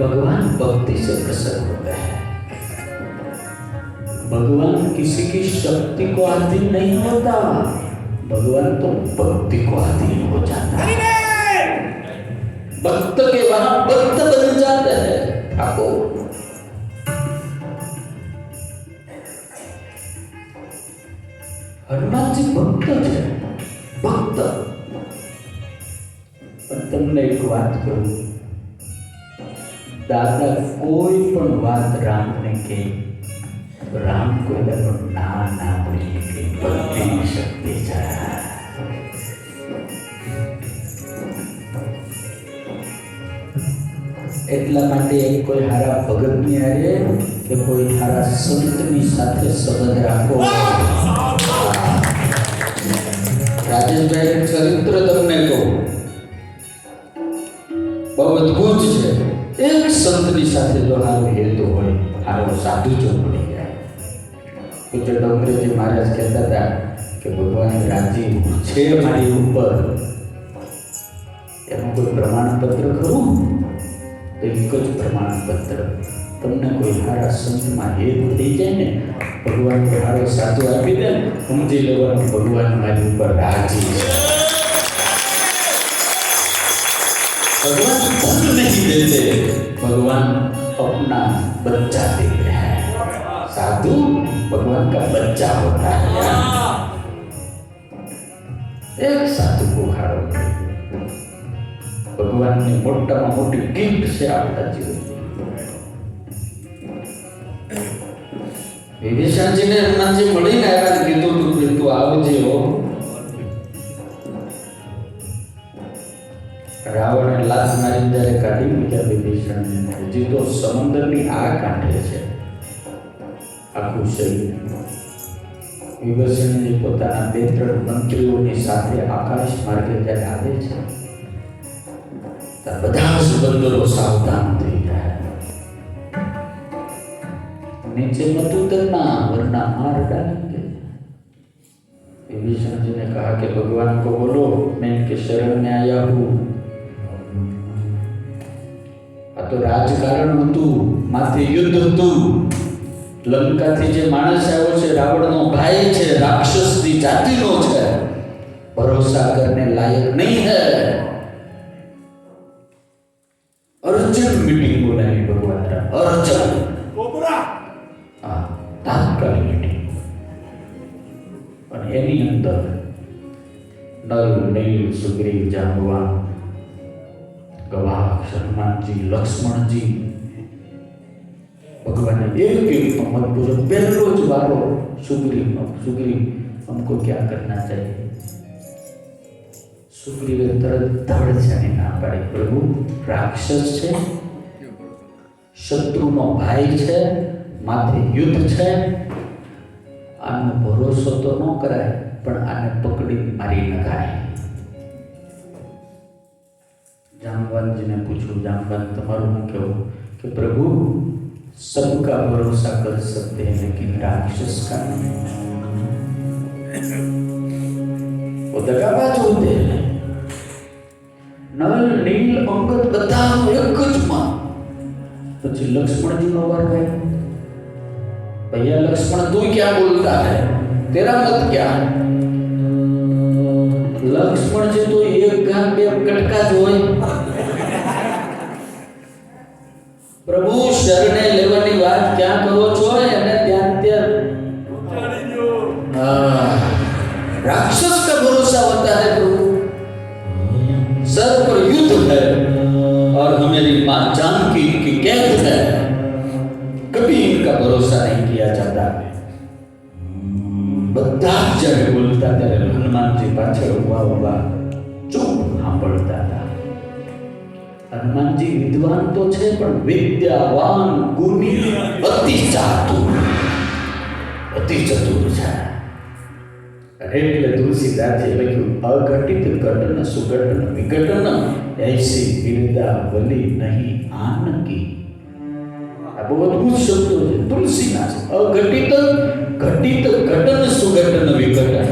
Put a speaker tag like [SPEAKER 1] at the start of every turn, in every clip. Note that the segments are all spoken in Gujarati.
[SPEAKER 1] भगवान भक्ति से प्रसन्न होता है। भगवान किसी की शक्ति को अधीन नहीं होता, भगवान तो भक्ति को अधीन हो जाता है। भक्त के वहां भक्त बन जाता है ठाकुर। हनुमान जी भक्त है, भक्त। पर તમને એક વાત કહું, દાદા કોઈ પણ વાત રામને કહે, રામ કોઈ દાદો ના ના બોલી કે ભક્તિની શક્તિ છે। એટલા માટે કોઈ હારા ભગતની હારે કે કોઈ હારા સંતની સાથે સંબંધ રાખો। રાજેશભાઈ ચરિત્ર તમને કહું, બહુ અદભુત છે। એક સંતની સાથે જો હારો હેતુ હોય, હારો સાધુ જો મળી જાય। પૂજ્ય ડોંગરેજી મહારાજ કહેતા હતા કે ભગવાન રાજી છે મારી ઉપર, એનું કોઈ પ્રમાણપત્ર ખરું? એક જ પ્રમાણપત્ર, તમને કોઈ હારા સંતમાં હેત થઈ જાય ને, ભગવાન કોઈ હારો સાધુ આપી દે, સમજી લેવાનું ભગવાન મારી ઉપર રાજી છે। भगवान धन नहीं देते, भगवान अपना बच्चा देते हैं। साधु भगवान का बच्चा होता है। एक साधु को खाड़ो भगवान ने मोटा मोटी गिफ्ट से आपका जीवन। विभीषण जी ने हनुमान जी मળી ને આવ્યા કીધું તું આવજે હો। રાવણે લાત મારી જ્યારે કાઢી મૂક્યા વિભીષણને, હજી તો સમુદ્રની આ કાંઠે છે આખું શરીર। વિભીષણજી પોતાના 2-3 મંત્રીઓની સાથે આકાશ માર્ગે જ્યારે આવે છે, ત્યારે બધા જ બંદરો સાવધાન થઈ ગયા। नीचे मत उतरना वरना मार डालेंगे। विभीषण जी ने कहा कि भगवान को बोलो मैं इनके शरण में आया हूँ। तो राजकारण હતું, માથે યુદ્ધ હતું, લંકાથી જે માણસ આવ્યો છે રાવણનો ભાઈ છે, રાક્ષસની જાતિનો છે, ભરોસા કરને લાયક नहीं है। अर्जेंट मीटिंग बोलाવી ભગવાન રામ, अर्जेंट તાત્કાલિક મીટિંગ। અને એની અંદર નલ નીલ સુગ્રીવ જાંબવાન गवाह हनुमान जी लक्ष्मण जी भगवान ने एक मत पूछो। पहलो ज वारो सुग्रीव हमको क्या करना चाहिए? सुग्रीवे तरत धड़ जाने ना पाड़ी, प्रभु राक्षस छे, शत्रुनो भाई छे, माथे युद्ध छे, आनो भरोસો तो न कराय, पण आने पकड़ी मारी नखाय। जामवान जी ने पूछू, जामवान तुम्हारू क्यों? कि प्रभु सबका भरोसा कर सकते हैं लेकिन राक्षस का नहीं। वो दगाबाज होते हैं। नल नील अंगद बता एक ज मां। પછી लक्ष्मण जी नो वार है, भैया लक्ष्मण तू क्या बोलता है, तेरा मत क्या है? लक्ष्मण जी तो एक गाम બે કટકા જ હોય। प्रभु शरणे लेવાની વાત ક્યાં કરો છો? અને ત્યાં राक्षस का भरोसा होता है प्रभु। सर पर युद्ध है और हमारी मां जानकी की कैद है, कभी इनका भरोसा नहीं किया जाता। બધા જ્યારે બોલતા ત્યારે હનુમાનજી પાછળ ઉભા ચૂપ સાંભળતા હતા। હનુમાનજી વિદ્વાન તો છે પણ વિદ્યાવાન ગુણી અતિ ચતુર છે। એટલે તુલસીદાસજી લખ્યું અઘટિત ઘટન સુઘટન વિઘટન ऐसी बिरदावली नहीं आन की। આ બહુ અદભુત શબ્દો છે તુલસીના છે। અઘટિત घटित घटन सुघटन विघटन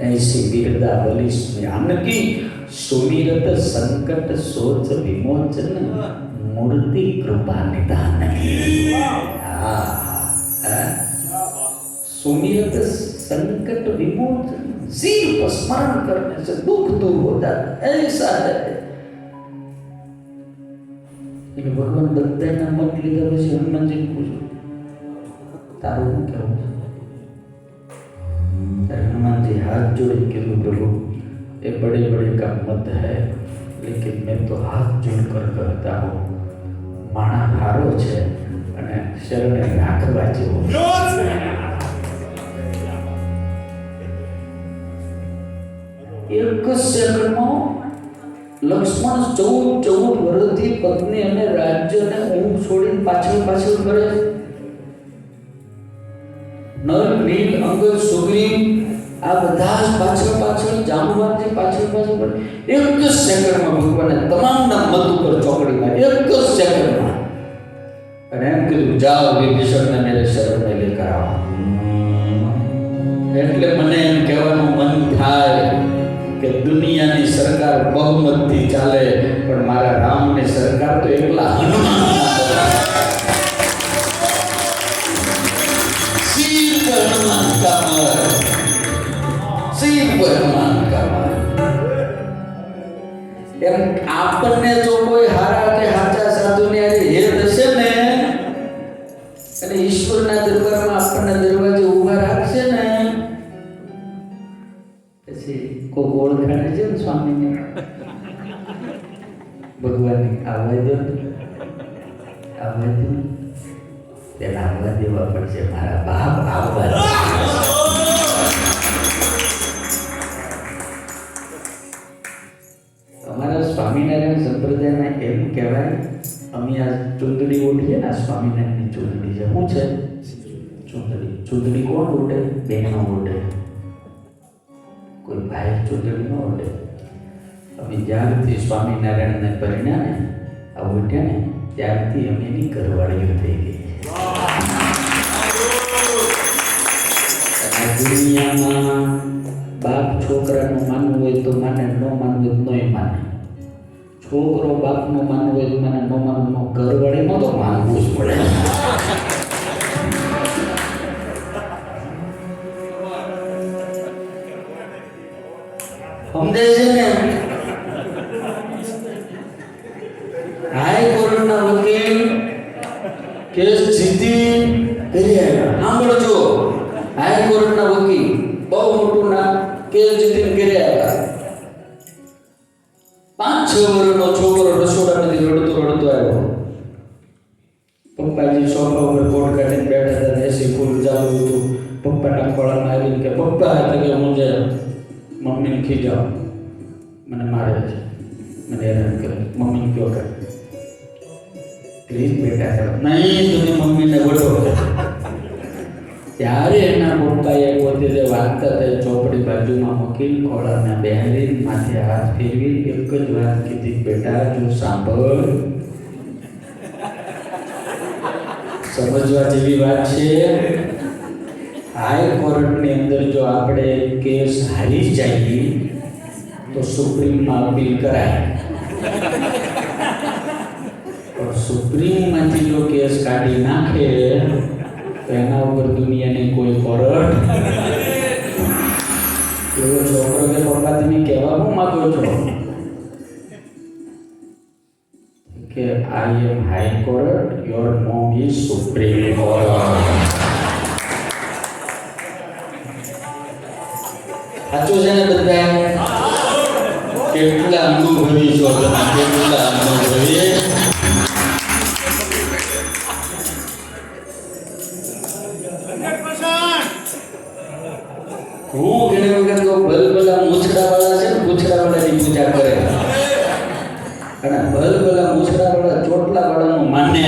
[SPEAKER 1] ऐसी बिरदावली ज्ञान की सुमिरत संकट सोच विमोचन मूर्ति कृपा निदान सुनियत संकट विमोचन, सिर पर स्मरण करने से दुख दूर होता है। ऐसा है भगवान बताए ना मत लीधा પછી હનુમાનજી પૂછ્યું તારું શું કહેવું છે? हनुमानजी हाथ जोड़ के प्रभु ये बड़े बड़े का मत है, लेकिन मैं तो हाथ जोड़कर कहता हूँ माणा हारो છે અને શરણે રાખવા જેવો। એક સેકન્ડમાં લક્ષ્મણ 14 વર્ષથી પત્ની અને રાજ્યને ઊંઘ છોડીને પાછળ કરે છે। નળ નીલ અંગદ સુગ્રીવ આ બધા જ પાછળ જાંબુવાનજી પાછળ એક જ સેકન્ડમાં ભગવાને તમામના મત ઉપર ચોકડી મારી, એક જ સેકન્ડમાં। અને એમ કીધું જાઓ વિભીષણને મેરે શરણ में लेकर आओ। એટલે મને એમ કહેવાનું મન થાય કે દુનિયાની સરકાર બહુમતથી ચાલે, પણ મારા રામની સરકાર તો એકલા હનુમાન એમ આપણને જો કોઈ હારા કે હાચા સાધુને હેત હશે ને અને ઈશ્વરના દરબારમાં આપણને દરવાજે ઊભા રાખશે ને પછી કોઈ ઓળખાણે છે ને સ્વામીને ભગવાનની આવવા દો તેના આવવા દેવા પડશે, મારા બાપ આવવા દે। અમારા સ્વામિનારાયણ સંપ્રદાયમાં એમ કહેવાય, અમે આ ચૂંદડી ઓઢીએ ને, સ્વામિનારાયણની ચૂંદડી છે, શું છે? ચૂંદડી કોણ ઓઢે? બહેનો ઓઢે, કોઈ ભાઈ ચૂંદડી ન ઓઢે। અમે જ્યારથી સ્વામિનારાયણને પરિણ્યા ને આ ઓઢ્યા ને ત્યારથી અમે એની ઘરવાળીઓ થઈ ગઈ। દુનિયામાં બાપ છોકરાનું માનવું હોય તો માને, ન માનવું હોય તો નોય માને। છોકરો બાપનું માનવું હોય તો માને, ન માનવું ઘરવાળીમાં તો માનવું જ પડે। સમજે છે ને? હાઈકોર્ટના વકીલ કેસ જીતી કરી આવ્યા। સાંભળજો, હાઈકોર્ટના વકીલ બહુ મોટું નામ કેસ જીતીને ઘરે આવ્યા। 5-6 વર્ષનો છોકરો રસોડામાંથી રડતો આવ્યો। પપ્પાજી સોફા ઉપર કોટ કાઢીને બેઠા હતા, એસી ફૂલ ચાલુ હતું। પપ્પાના ખોળામાં આવીને કે પપ્પા એટલે કે હું જે મમ્મીને ખીજાવ, મને મારે છે, મને હેરાન કરે, મમ્મીને કયો કરે, પ્લીઝ બેટા નહીં તમે મમ્મીને વઢો। ત્યારે એના પપ્પાએ પોતે જે વાંચતા હતા ચોપડી બાજુમાં મૂકી ખોળામાં બેહરી માથે હાથ ફેરવી એક જ વાત કીધી, બેટા જો સાંભળ, સમજવા જેવી વાત છે। હાઈકોર્ટની અંદર જો આપણે કેસ હારી જઈએ તો સુપ્રીમમાં અપીલ કરાય, પણ સુપ્રીમમાંથી જો કેસ કાઢી નાખે તો એના ઉપર દુનિયાની કોઈ કોર્ટ। એવો છોકરો કે પપ્પા તમે કહેવા શું માંગો છો કે I am high court, your mom is supreme court. સાચું છે ને બધા? કેટલા અનુભવી છો તમે, કેટલા અનુભવી। હું ઘણી વખત તો ભલભલા મૂછડાવાળા છે ને, પૂછડાવાળાની પૂજા કરે, અને ભલભલા મૂછડાવાળા ચોટલાવાળાનું માને।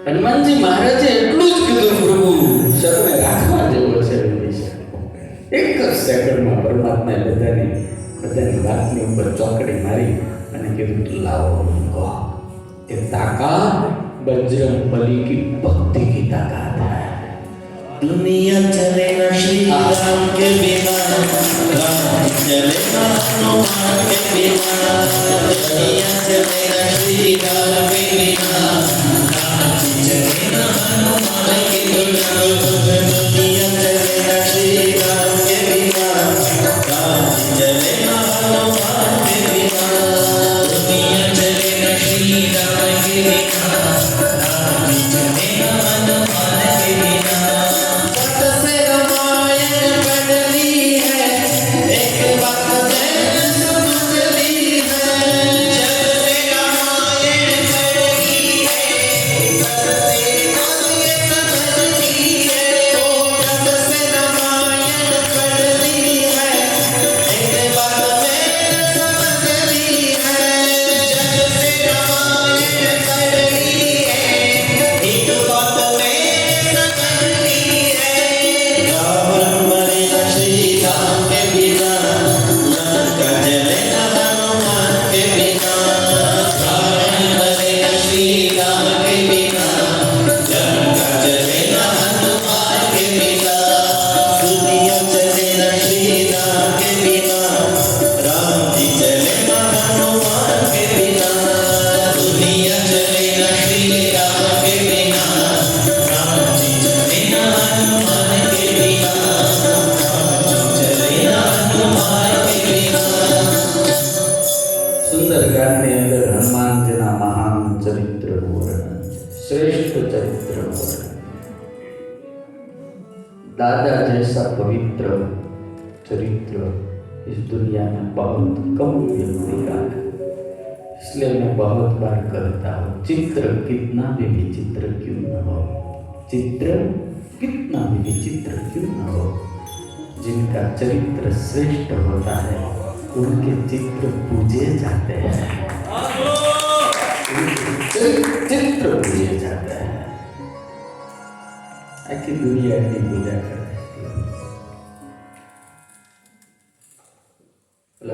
[SPEAKER 1] હનુમાનજી મહારાજે એટલું જ કીધું, પ્રભુ શરણે રાખવા જેવો છે। એક જ સેકન્ડમાં પરમાત્માએ બધાની વાતની ઉપર ચોકડી મારી અને કીધું લાવો કહો। એ તાકાત बजरंग बली की भक्ति की ताकत है। दुनिया चले न श्री राम के बिना, राम चलेगा हनुमान के बिना, दुनिया चलेगा श्री राम के बिना, चलेगा हनुमान के बिना, दुनिया चलेगा श्री राम के बिना, चलेगा हनुमान के बिना, दुनिया चलेगा श्री राम के बिना, चलेगा हनुमान के बिना। सुंदरकांडની અંદર હનુમાનજીના મહાન ચરિત્રનું વર્ણન છે, શ્રેષ્ઠ ચરિત્રનું વર્ણન। दादा जैसा पवित्र चरित्र इस दुनिया में बहुत कम व्यक्ति का है, इसलिए मैं बहुत बार कहता हूँ, चित्र कितना भी विचित्र क्यों न हो, चित्र कितना भी विचित्र क्यों न हो, जिनका चरित्र श्रेष्ठ होता है उनके चित्र पूजे जाते हैं, चित्र पूजे जाते हैं। आखी दुनिया की पूजा करते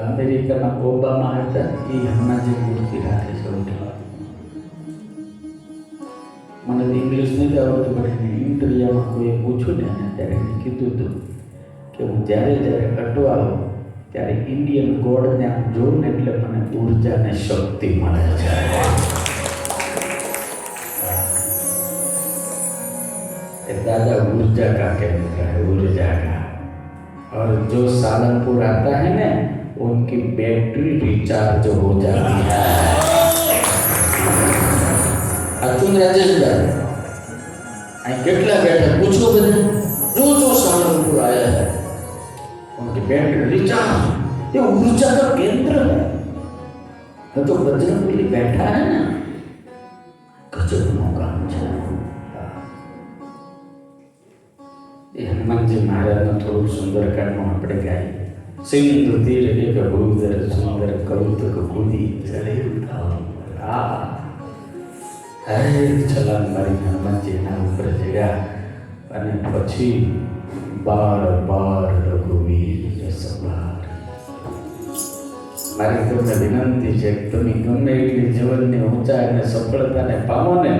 [SPEAKER 1] अमेरिका में ओबामा હતા એ હનુમાનજી મૂર્તિ રાખે છે ઉઠવા। મને ઇંગ્લિશ નથી આવડતું પણ ઇન્ટરવ્યુમાં કોઈ પૂછ્યું ને ત્યારે એને કીધું હતું કે હું જ્યારે જ્યારે અટવાઉં ત્યારે ઇન્ડિયન ગોડને આમ જોઉં ને એટલે મને ઉર્જા ને શક્તિ મળે છે। दादा ऊर्जा का केंद्र है, ऊर्जा का। और जो सालनपुर आता है ना उनकी बैटरी रिचार्ज हो जाती है। अतुल राजेश भाई आई कितना बैठा पूछो बने जो सालनपुर आया है उनकी बैटरी रिचार्ज, ये ऊर्जा का केंद्र है। तो बजरंगबली बैठा है ना गजबनो काम है। हनुमानजी महाराज थोड़ा सुंदरकांड में આપણે ગાઈ સિંધુ તીર એક ભૂદર સુંદર કૌતુક કુદી ચડે ઉઠાવ આ હે છલાંગ મારી હનુમાનજી એના ઉપર ચડ્યા અને પછી બાર બાર રઘુવીર સવાર। મારી તમને વિનંતી છે કે તમે ગમે એટલી જીવનની ઊંચાઈ અને સફળતાને પામો ને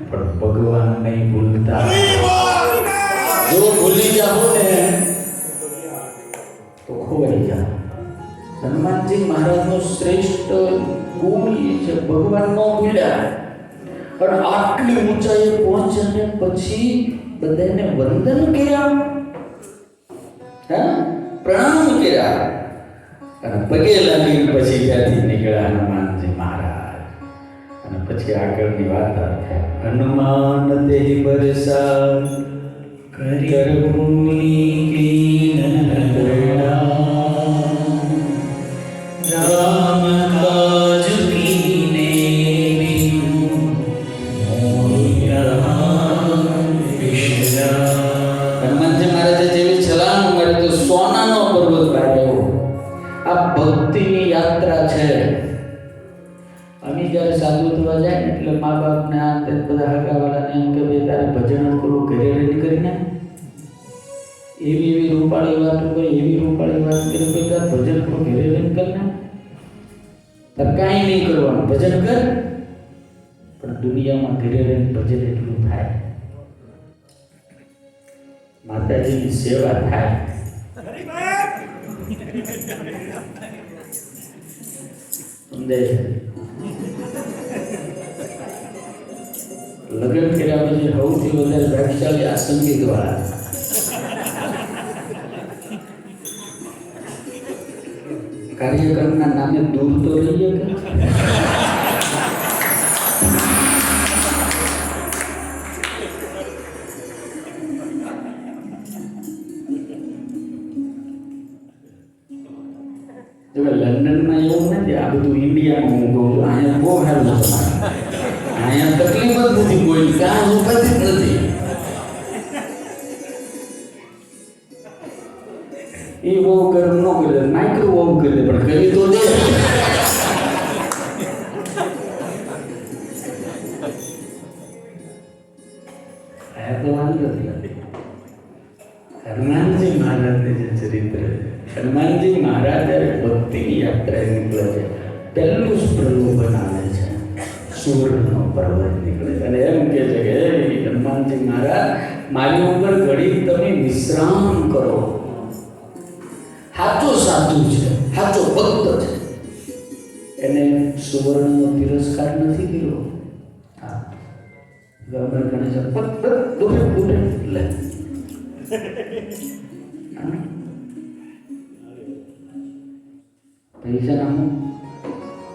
[SPEAKER 1] પણ ભગવાન નહીં ભૂલતા। जो भूली जाओ ने तो खोई जाओ। हनुमान जी महाराज नो श्रेष्ठ गुण ये છે ભગવાનનો ભીડા और આટલી ઊંચાઈએ પહોંચીને પછી બધાને વંદન કર્યા, હા પ્રણામ કર્યા અને પગે લાગીને પછી ત્યાંથી નીકળ્યા હનુમાનજી મહારાજ। અને પછી આગળની વાત આવે હનુમાન તે બરસા कर भूमि की नंदना राम काज कीने बिनु मोहिया विश्रा। हनुमानजी महाराज जेवी छलांग मारी तो सोनानो पर्वत पाड्यो। आ भक्तिनी यात्रा छे। अमी જ્યારે સાધુ થવા જાય ને એટલે મા બાપને આ તે બધા હગાવાલાને એમ કે ભાઈ તારે ભજન કરવું ઘરે રહીને કરીને એવી રૂપાળી વાતો કરી, એવી રૂપાળી વાત કરી ભાઈ તાર ભજન કરવું ઘરે રહીને કરીને તાર કાંઈ નહીં કરવાનું, ભજન કર। પણ દુનિયામાં ઘરે રહીને ભજન એટલું થાય, માતાજીની સેવા થાય। સમજે લગ્ન કર્યા પછી સૌથી વધારે ભાગ્યશાળી આ સંગીત વાળા. કાર્યક્રમના નામે દૂર તો રહીએ કે લંડનમાં એવું નથી. આ બધું ઇન્ડિયામાં હું કહું છું. અહીંયા બહુ સારું છે. અહીંયા તકલીફ જ નથી કોઈ, કાં ઉપાધિ જ નથી. એ બહુ ગરમ ન કરી દે, માઇક્રો બહુ કરી દે, પણ કરી તો દે. તો વાંધો નથી. હનુમાનજી મહારાજને જે ચરિત્ર, હનુમાનજી મહારાજ જ્યારે ભક્તિની યાત્રાએ નીકળે છે, પહેલું જ પ્રલોભન આવે છે, સુરનો પર્વત નીકળે છે અને એમ કહે છે કે હનુમાનજી મહારાજ મારી ઉપર ઘડી તમે વિશ્રામ કરો. સાચો સાધુ છે, સાચો ભક્ત છે, એને સુવર્ણનો તિરસ્કાર નથી કર્યો. હા ગમે ગણેશ લે पैसा हम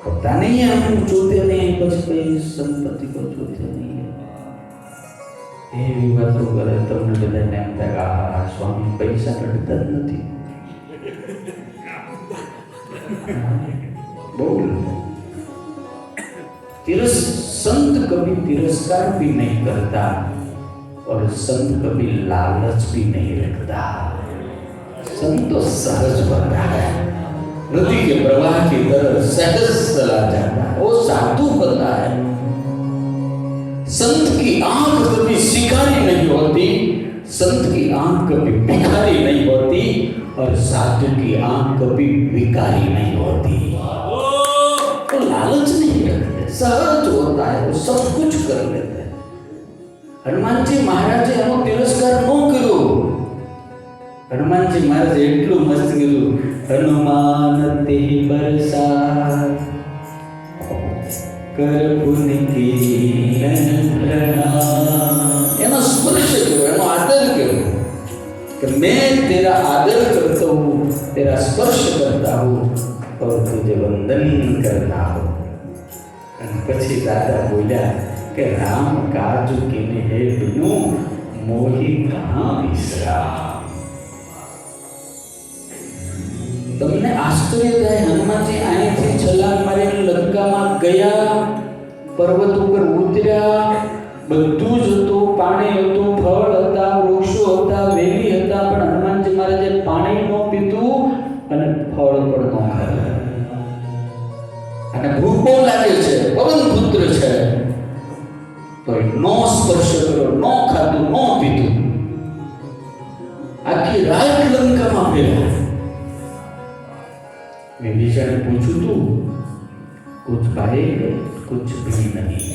[SPEAKER 1] पता नहीं है, हम चोते नहीं, बस कोई संपत्ति को चोते नहीं है. એવી વાતો કરે તમને બધાને એમ થાય કે આ સ્વામી પૈસા કઢતા જ નથી. બહુ संत कभी तिरस्कार भी नहीं करता और संत कभी लालच भी नहीं रखता. संत तो सहज बनता है, नदी के प्रवाह की तरह सहज चला जाता है, वो साधु बनता है. संत की आंख कभी शिकारी नहीं होती, संत की आंख कभी भिखारी नहीं होती और साधु की आंख कभी विकारी नहीं होती. तो लालच नहीं रखते, सहज होता है, वो सब कुछ कर लेते हैं. हनुमान जी महाराजे एनो तिरस्कार न કર્યો. હનુમાનજી મહારાજે એટલું મસ્ત કીધું, હનુમાન તે બરસા કર પુન કી એનો સ્પર્શ કર્યો, એનો આદર કર્યો કે मैं तेरा आदर करता हूँ, तेरा स्पर्श करता हूँ और तुझे वंदन करता हूँ. અને પછી દાદા બોલ્યા કે રામ કાજ કેને હે બિનુ મોહી કહાં વિસરા. તમને આશ્ચર્ય થાય, હનુમાનજી અહીંથી છલાંગ મારીને લંકામાં ગયા, પર્વત ઉપર ઉતર્યા, બધું જ હતું, પાણી હતું, ફળ હતા, વૃક્ષો હતા, વેલી હતા, પણ હનુમાનજી મહારાજે પાણી ન પીધું અને ફળ પણ ન ખાધું. અને ભૂખ બહુ લાગે છે, પવન પુત્ર છે, તો નો સ્પર્શ કર્યો, નો ખાધું, નો પીધું, આખી રાત લંકામાં ફેર્યા. विभीषण ने पूछू तू कुछ पाएंगे, कुछ भी नहीं.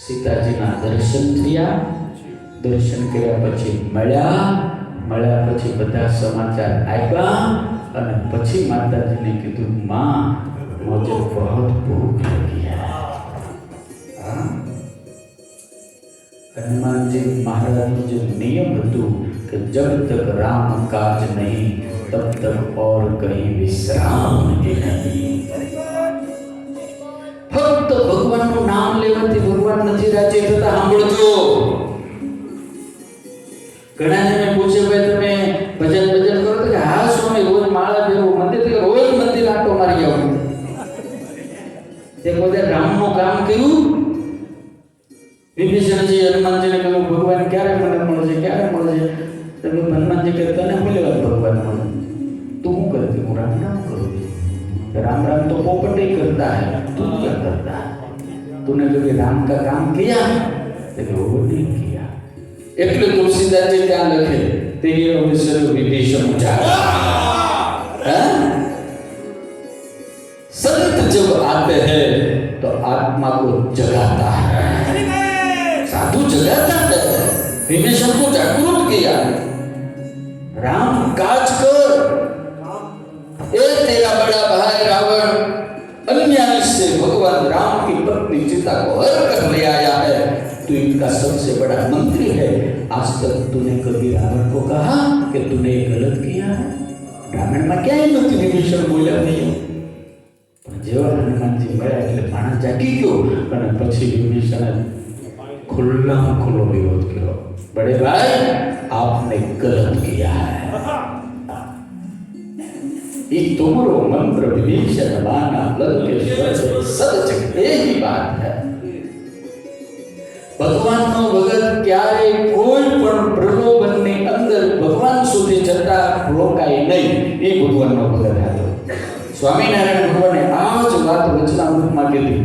[SPEAKER 1] सीताजी ना दर्शन थया, दर्शन કર્યા પછી મળ્યા પછી બધા સમાચાર આવ્યા અને પછી માતાજીને કીધું, मां मुझे बहुत भूख लगी है. हनुमान जी महाराज जो नियम હતું कि जब तक राम काज नहीं तब तक और कहीं विश्राम नहीं. फक्त भगवानનું નામ લેવાથી ભગવાન નથી રાજી થતા. સાંભળજો, ઘણા જણે પૂછે, ભાઈ તમે ભજન કરો તો કે હા સ્વામી રોજ માળા ફેરવું, મંદિર રોજ મંદિર આંટો મારી આવું. તે પોતે રામનું કામ કર્યું. વિભીષણજી હનુમાનજીને કહ્યું, ભગવાન ક્યારે મને મળશે, ક્યારે મળશે? તમે હનુમાનજી કહેતા ને બોલે ભગવાન મળે. तू करती, हूँ राम राम करूँ. राम राम तो पोपट ही करता है, तू क्या करता है? तूने कभी राम का काम किया? वो नहीं किया. એટલે તુલસીદાસજી ત્યાં લખે, તેરી અવસર વિભીષણ જાगा. संत जब आते हैं तो आत्मा को जगाता है. साधु जगाता है. विभीषण को जागरूक किया, राम काज कर, ए तेरा बड़ा भाई रावण अन्याय से भगवान राम की पत्नी सीता को हर कर ले आया है, तू इनका सबसे बड़ा मंत्री है। आज तक तूने कभी रावण को कहा कि तूने गलत किया है? रावण में क्या हिम्मत विभीषण बोला नहीं? जेवा हनुमानजी મળ્યા એટલે માણસ જાગી ગયો અને પછી વિભીષણે खुला खुलो विरोध किया। बड़े भाई आपने गलत किया है, ये तुम्हारो मंत्र विभीषण बाना लंकेश्वर से सच ही बात है। भगवान नो भगत क्यारे कोई पण प्रलोभन ની અંદર ભગવાન સુધી જતા રોકાય નહીં, એ ભગવાન નો ભગત હતો। સ્વામિનારાયણ ભગવાને આ જ વાત વચનામૃતમાં કીધી,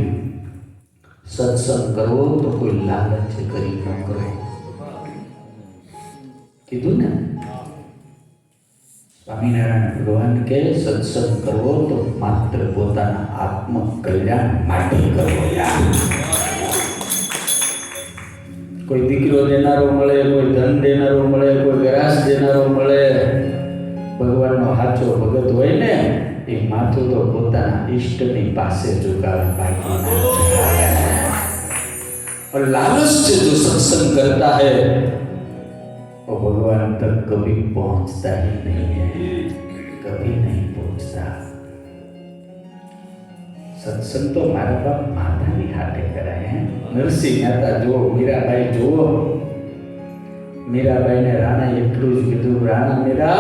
[SPEAKER 1] सत्संग करो तो कोई लालच करी न करो, कीधु ने। स्वामीनारायण भगवान के सत्संग करो तो मात्र पोताना आत्म कल्याण माटे करो यार। कोई दीकरो देनारो मळे, कोई धन देनारो मळे, कोई ग्रास देनारो मळे, भगवान नो हाचो भगत होय ने એ માથું તો પોતાના ઈષ્ટની પાસે ઝુકાવે, બાકી ના ઝુકાવે। और लालच से जो सत्संग करता है वो भगवान तक कभी पहुंचता ही नहीं है, कभी नहीं पहुंचता। सत्संग तो मारा बाप माता ની હાથે કરાય હે। નરસિંહ મહેતા જો મીરાબાઈ જો, મીરાબાઈ ને રાણા એટલું જ કીધું, રાણા મીરા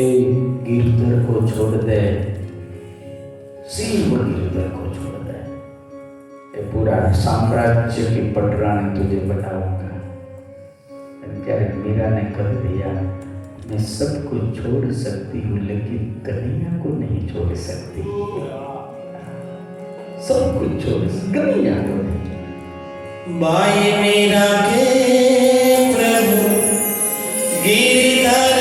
[SPEAKER 1] ए गिरधर को छोड़ दे, सिर्फ गिरधर को छोड़ दे, ये पूरा साम्राज्य की पटरानी तुझे बनाऊंगा। त्यारे मीरा ने कह दिया, मैं सब कुछ छोड़ सकती हूँ लेकिन कन्हैया को नहीं छोड़ सकती, सब कुछ छोड़ कन्हैया को नहीं।
[SPEAKER 2] बाई मीरा के प्रभु गिरधर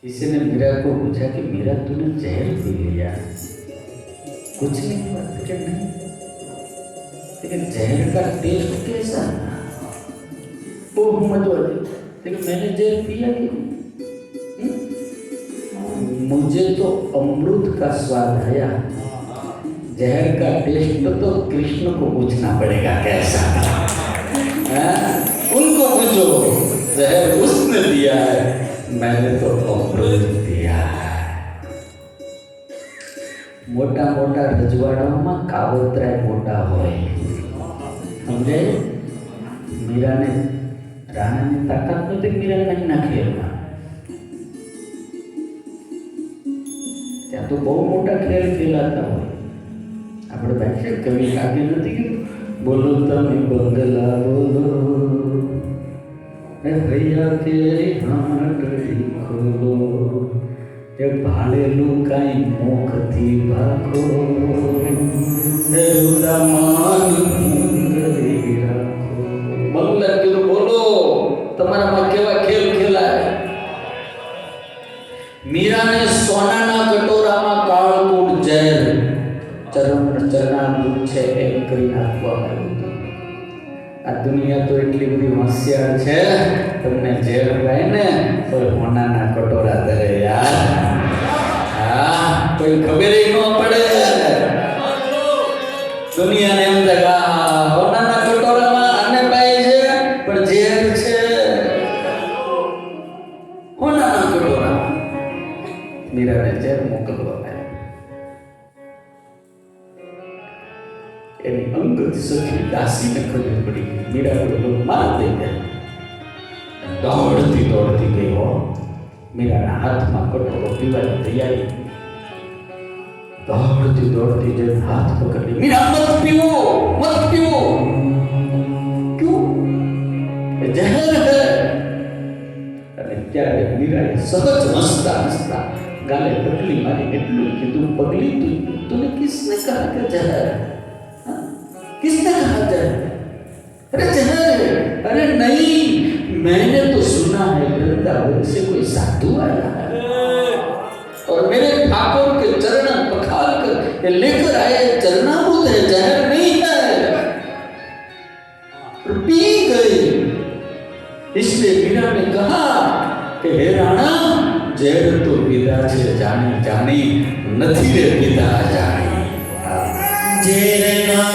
[SPEAKER 1] किसी ने मीरा को पूछा कि मीरा तूने जहर पी लिया? कुछ नहीं हुआ। लेकिन जहर का टेस्ट कैसा? बहुत मजा आती। लेकिन मैंने जहर पिया क्यों? मुझे तो अमृत का स्वाद आया, जहर का टेस्ट तो कृष्ण को पूछना पड़ेगा कैसा। उनको पूछो, जहर उसने दिया है, मैंने तो अमृत दिया है। मोटा मोटा रजवाड़ाओं कावतराय मोटा होय, समझे? मीरा ने राणा ने ताकत नती, मीरा नहीं नाखी एमां। ત્યાં તો બહુ મોટા ખેલ ખેલાતા હોય। આપણે ભાઈ કવિ કાવ્ય નથી કીધું, બોલો તમે બંગલા બોલો, ભૈયા તેરી હાંડળી ખોલો, એ ભાળેલું કાંઈ મોખથી ભાખો, એ ઉદામાન મુંગળી રાખો। બંગલા કીધું બોલો, તમારામાં કેવા ખેલ ખેલાય। મીરાને સોનાના કટોરામાં કાળકૂટ ઝેર મૂકવામાં આવ્યું હતું. આ દુનિયા તો એટલી બધી હોશિયાર છે, તમને ઝેર ગાય ને કોઈ હોનાના કટોરા ધરે યાર. હા, કોઈ ખબર ન પડે. દુનિયાને એમ થાય કે આ હોનાના કટોરામાં આને પાય છે, પણ ઝેર છે હોનાના કટોરામાં. મીરાને ઝેર મોકલવામાં આવ્યું. એની અંગત સખી દાસીને ખબર પડી ગઈ. મીરા લોકો માર દઈ ગયા. દોડતી દોડતી ગઈ હો. મીરાના હાથમાં કટોરો પીવાની તૈયારી. દોડતી દોડતી જઈને હાથ પકડી, મીરા મત પીવો, મત પીવો. ક્યું? એ ઝેર હે. અને ત્યારે મીરાએ સહજ હસતા હસતા ગાલે પટલી મારી એટલું કીધું, પગલી તુને કિસને કહા કે ઝેર? किसने कहा जहर? अरे जहर? अरे नहीं, मैंने तो सुना है वृंदावन से कोई साधु आया है और मेरे ठाकुर के चरण पखार कर लेकर आए चरणामृत है, जहर नहीं है. पी गए. इसलिए मीरा ने कहा कि हे राणा, जहर तो पीधा છે જાણી જાણી, નથી રે પીધા જાણી.
[SPEAKER 2] ઝેર ના